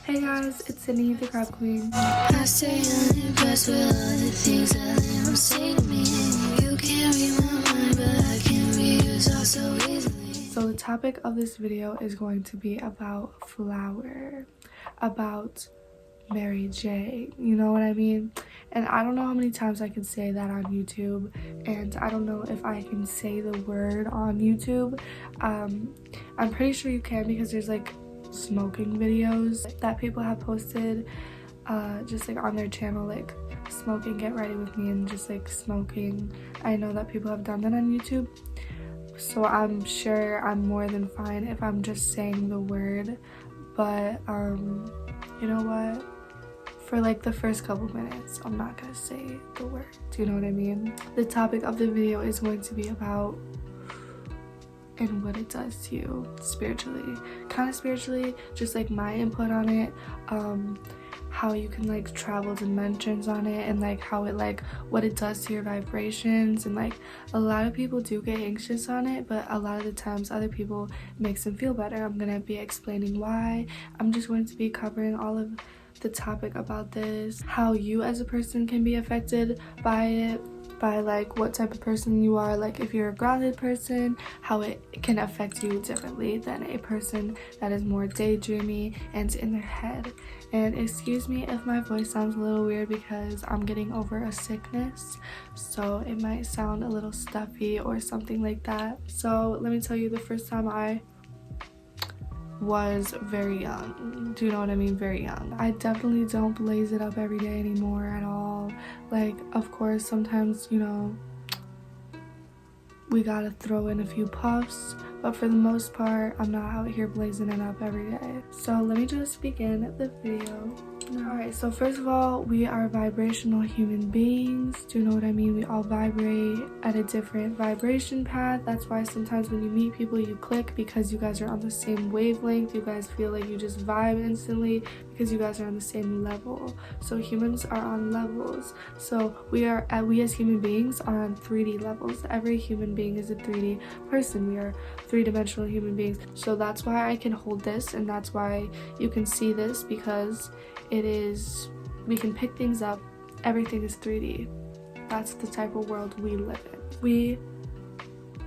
Hey guys, it's Sydney, the CrabQueen. I stay unimpressed with all the things that they don't say to me. You can't read my mind, but I can read yours all so easily. So the topic of this video is going to be about Flower, about Mary J, you know what I mean? And I don't know how many times I can say that on YouTube, and I don't know if I can say the word on YouTube. I'm pretty sure you can, because there's like smoking videos that people have posted just like on their channel, like smoking get ready with me and just like smoking. I know that people have done that on YouTube, so I'm sure I'm more than fine if I'm just saying the word. But you know what, for like the first couple minutes I'm not gonna say the word, do you know what I mean? The topic of the video is going to be about and what it does to you spiritually, kind of spiritually, just like my input on it, how you can like travel dimensions on it, and like how it, like what it does to your vibrations. And like a lot of people do get anxious on it, but a lot of the times other people makes them feel better. I'm gonna be explaining why. I'm just going to be covering all of the topic about this, how you as a person can be affected by it, by like what type of person you are. Like if you're a grounded person, how it can affect you differently than a person that is more daydreamy and in their head. And excuse me if my voice sounds a little weird, because I'm getting over a sickness, so it might sound a little stuffy or something like that. So let me tell you, the first time I was very young, do you know what I mean? Very young. I definitely don't blaze it up every day anymore at all. Like, of course, sometimes, you know, we gotta throw in a few puffs, but for the most part I'm not out here blazing it up every day. So let me just begin the video. Alright, so first of all, we are vibrational human beings. Do you know what I mean? We all vibrate at a different vibration path. That's why sometimes when you meet people you click, because you guys are on the same wavelength. You guys feel like you just vibe instantly because you guys are on the same level. So humans are on levels. So we as human beings are on 3D levels. Every human being is a 3D person. We are three-dimensional human beings. So that's why I can hold this, and that's why you can see this, because we can pick things up. Everything is 3D. That's the type of world we live in. We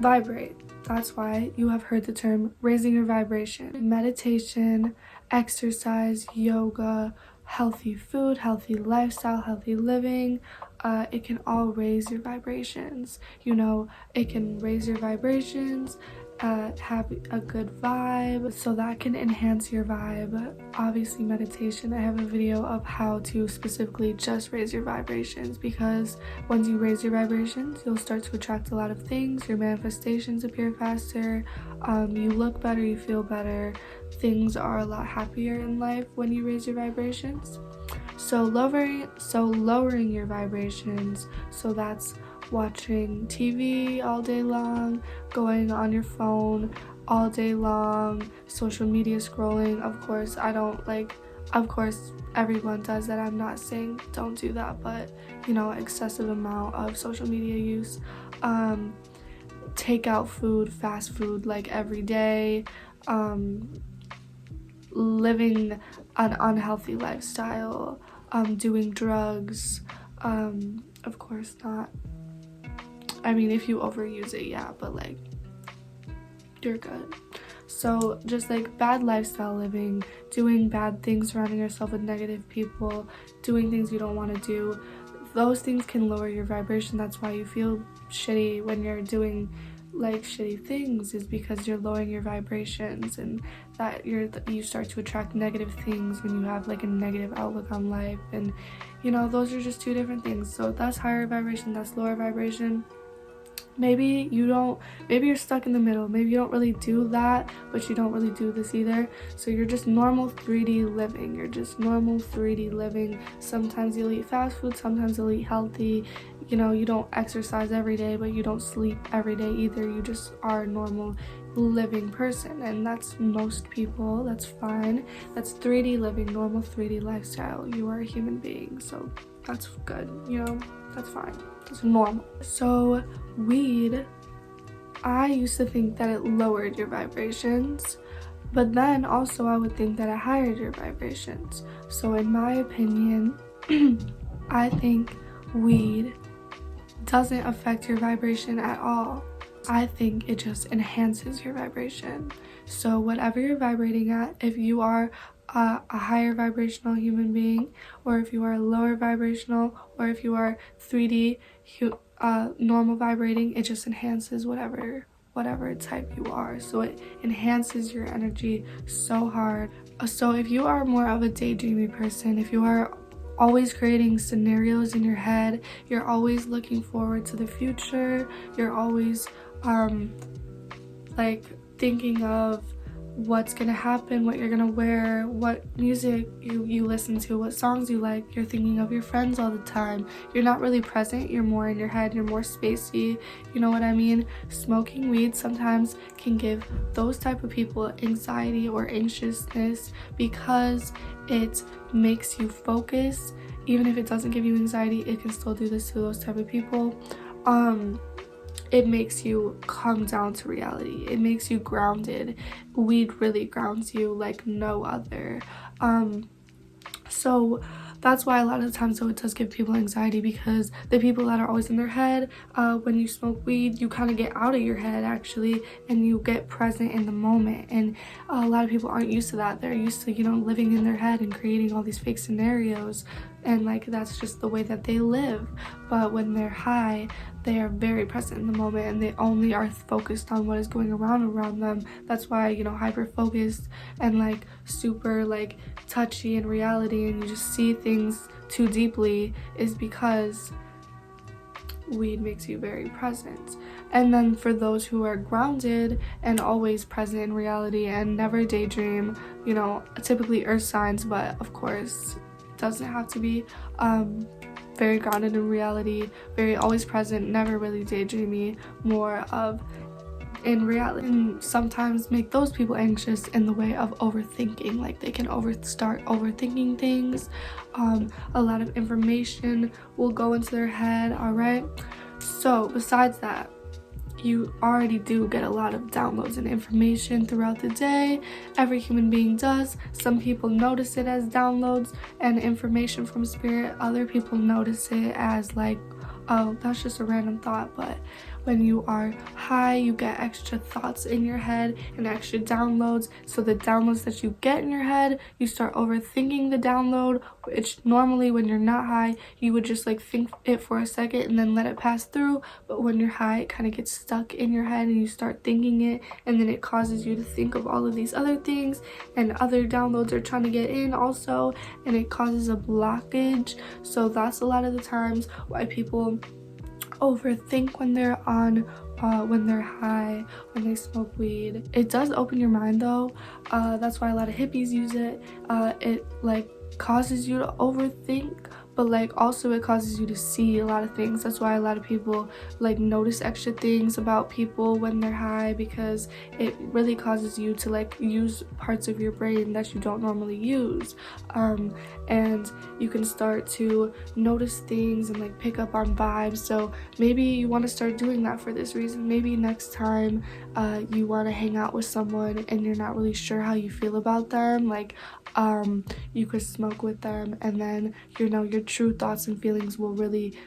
vibrate. That's why you have heard the term raising your vibration. Meditation, exercise, yoga, healthy food, healthy lifestyle, healthy living, it can all raise your vibrations. You know, it can raise your vibrations, have a good vibe, so that can enhance your vibe. Obviously meditation, I have a video of how to specifically just raise your vibrations, because once you raise your vibrations you'll start to attract a lot of things. Your manifestations appear faster, you look better, you feel better, things are a lot happier in life when you raise your vibrations. So lowering your vibrations, so that's watching TV all day long, going on your phone all day long, social media scrolling. Of course everyone does that. I'm not saying don't do that, but you know, excessive amount of social media use, takeout food, fast food like every day, living an unhealthy lifestyle, doing drugs, of course not. I mean, if you overuse it, yeah, but like, you're good. So just like bad lifestyle living, doing bad things, surrounding yourself with negative people, doing things you don't want to do, those things can lower your vibration. That's why you feel shitty when you're doing like shitty things, is because you're lowering your vibrations, and that you start to attract negative things when you have like a negative outlook on life. And you know, those are just two different things. So that's higher vibration, that's lower vibration. Maybe you're stuck in the middle. Maybe you don't really do that, but you don't really do this either. So you're just normal 3D living. You're just normal 3D living. Sometimes you'll eat fast food, sometimes you'll eat healthy. You know, you don't exercise every day, but you don't sleep every day either. You just are a normal living person, and that's most people. That's fine. That's 3D living, normal 3D lifestyle. You are a human being, so that's good, you know, that's fine. It's normal. So weed, I used to think that it lowered your vibrations, But then also I would think that it highered your vibrations. So in my opinion, I think weed doesn't affect your vibration at all. I think it just enhances your vibration. So whatever you're vibrating at, if you are a higher vibrational human being, or if you are lower vibrational, or if you are 3D normal vibrating, it just enhances whatever type you are. So it enhances your energy so hard. So if you are more of a daydreamy person, if you are always creating scenarios in your head, you're always looking forward to the future, you're always like thinking of what's gonna happen, what you're gonna wear, what music you listen to, what songs you like, you're thinking of your friends all the time, you're not really present, you're more in your head, you're more spacey, you know what I mean? Smoking weed sometimes can give those type of people anxiety or anxiousness because it makes you focus. Even if it doesn't give you anxiety, it can still do this to those type of people. It makes you come down to reality. It makes you grounded. Weed really grounds you like no other. So that's why a lot of the times though it does give people anxiety, because the people that are always in their head, when you smoke weed, you kind of get out of your head actually, and you get present in the moment. And a lot of people aren't used to that. They're used to, you know, living in their head and creating all these fake scenarios, and like that's just the way that they live. But when they're high, they are very present in the moment, and they only are focused on what is going around them. That's why, you know, hyper focused and like super like touchy in reality, and you just see things too deeply, is because weed makes you very present. And then for those who are grounded and always present in reality and never daydream, you know, typically earth signs, but of course it doesn't have to be, very grounded in reality, very always present, never really daydreamy, more of in reality, and sometimes make those people anxious in the way of overthinking. Like they can start overthinking things. A lot of information will go into their head. All right, so besides that, you already do get a lot of downloads and information throughout the day. Every human being does. Some people notice it as downloads and information from spirit. Other people notice it as like, oh, that's just a random thought. But when you are high, you get extra thoughts in your head and extra downloads. So the downloads that you get in your head, you start overthinking the download, which normally when you're not high, you would just like think it for a second and then let it pass through. But when you're high, it kind of gets stuck in your head and you start thinking it, and then it causes you to think of all of these other things, and other downloads are trying to get in also, and it causes a blockage. So that's a lot of the times why people overthink when they're high, when they smoke weed. It does open your mind though. That's why a lot of hippies use it. It like causes you to overthink, but like also it causes you to see a lot of things. That's why a lot of people like notice extra things about people when they're high, because it really causes you to like use parts of your brain that you don't normally use, and you can start to notice things and like pick up on vibes. So maybe you want to start doing that for this reason. Maybe next time you want to hang out with someone and you're not really sure how you feel about them, like you could smoke with them, and then you know your true thoughts and feelings will really,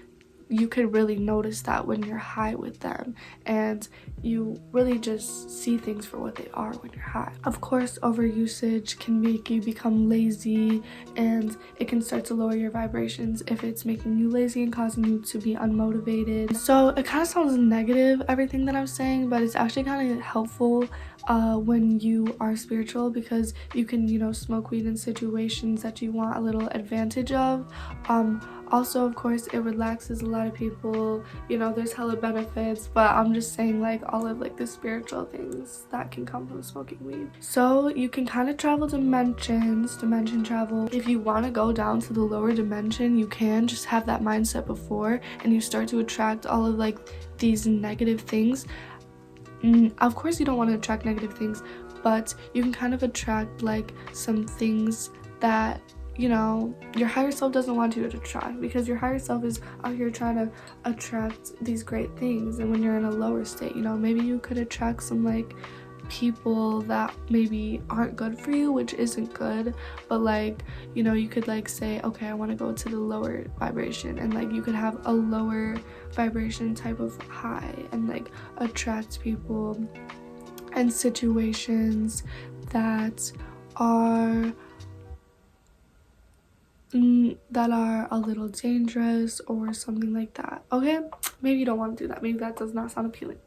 you could really notice that when you're high with them, and you really just see things for what they are when you're high. Of course, overusage can make you become lazy, and it can start to lower your vibrations if it's making you lazy and causing you to be unmotivated. So it kind of sounds negative, everything that I'm saying, but it's actually kind of helpful when you are spiritual, because you can, you know, smoke weed in situations that you want a little advantage of. Also, of course, it relaxes a lot of people, you know, there's hella benefits, but I'm just saying like all of like the spiritual things that can come from smoking weed. So you can kind of travel dimensions, dimension travel. If you want to go down to the lower dimension, you can just have that mindset before, and you start to attract all of like these negative things. Of course you don't want to attract negative things, but you can kind of attract like some things that, you know, your higher self doesn't want you to attract, because your higher self is out here trying to attract these great things. And when you're in a lower state, you know, maybe you could attract some like people that maybe aren't good for you, which isn't good, but like, you know, you could like say, okay, I want to go to the lower vibration, and like you could have a lower vibration type of high and like attract people and situations that are a little dangerous or something like that. Okay, maybe you don't want to do that, maybe that does not sound appealing.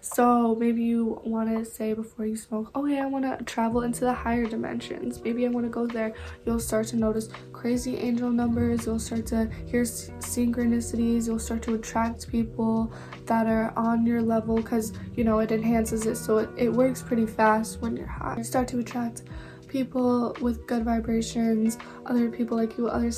So maybe you want to say before you smoke, okay, I want to travel into the higher dimensions, maybe I want to go there. You'll start to notice crazy angel numbers, you'll start to hear synchronicities, you'll start to attract people that are on your level, because you know it enhances it, so it works pretty fast when you're high. You start to attract people with good vibrations, other people like you, other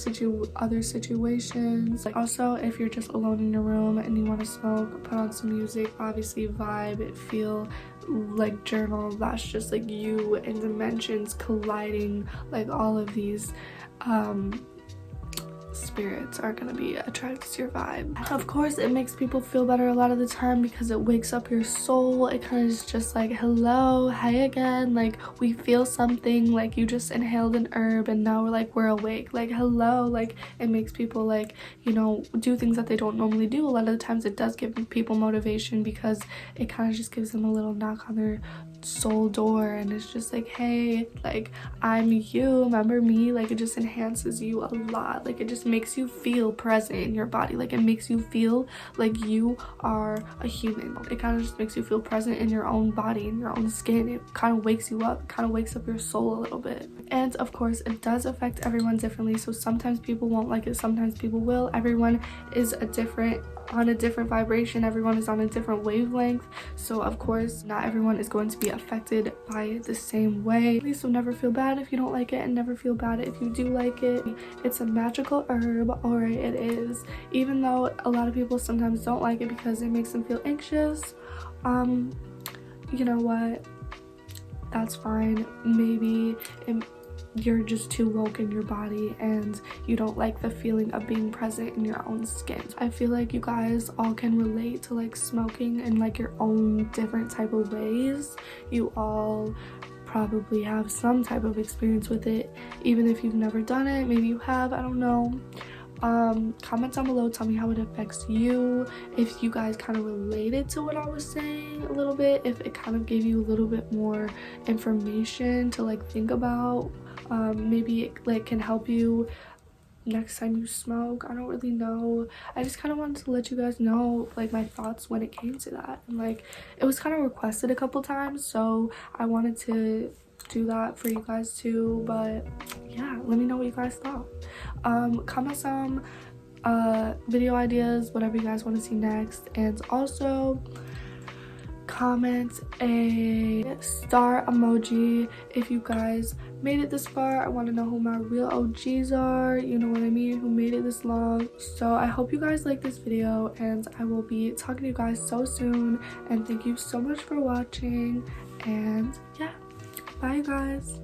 situations. Like, also, if you're just alone in your room and you want to smoke, put on some music, obviously vibe, feel, like journal. That's just like you and dimensions colliding. Like all of these spirits are gonna be attracted to your vibe. Of course, it makes people feel better a lot of the time because it wakes up your soul. It kind of is just like, hello, hi again, like we feel something, like you just inhaled an herb and now we're awake, like hello. Like it makes people, like, you know, do things that they don't normally do. A lot of the times it does give people motivation because it kind of just gives them a little knock on their soul door, and it's just like, hey, like I'm you, remember me. Like it just enhances you a lot. Like it just makes you feel present in your body. Like it makes you feel like you are a human. It kind of just makes you feel present in your own body, in your own skin. It kind of wakes you up, kind of wakes up your soul a little bit. And of course it does affect everyone differently, so sometimes people won't like it, sometimes people will. Everyone is on a different vibration, everyone is on a different wavelength, so of course not everyone is going to be affected by it the same way. So never feel bad if you don't like it, and never feel bad if you do like it. It's a magical herb, alright, it is. Even though a lot of people sometimes don't like it because it makes them feel anxious, you know what, that's fine. Maybe you're just too woke in your body and you don't like the feeling of being present in your own skin. I feel like you guys all can relate to like smoking in like your own different type of ways. You all probably have some type of experience with it, even if you've never done it. Maybe you have, I don't know. Comment down below, tell me how it affects you, if you guys kind of related to what I was saying a little bit, if it kind of gave you a little bit more information to like think about. Maybe it like can help you next time you smoke. I don't really know. I just kind of wanted to let you guys know like my thoughts when it came to that, and like it was kind of requested a couple times, so I wanted to do that for you guys too. But yeah, let me know what you guys thought. Comment some video ideas, whatever you guys want to see next, and also comment a star emoji if you guys made it this far. I want to know who my real OGs are, you know what I mean, who made it this long. So I hope you guys like this video, and I will be talking to you guys so soon, and thank you so much for watching, and yeah, bye guys.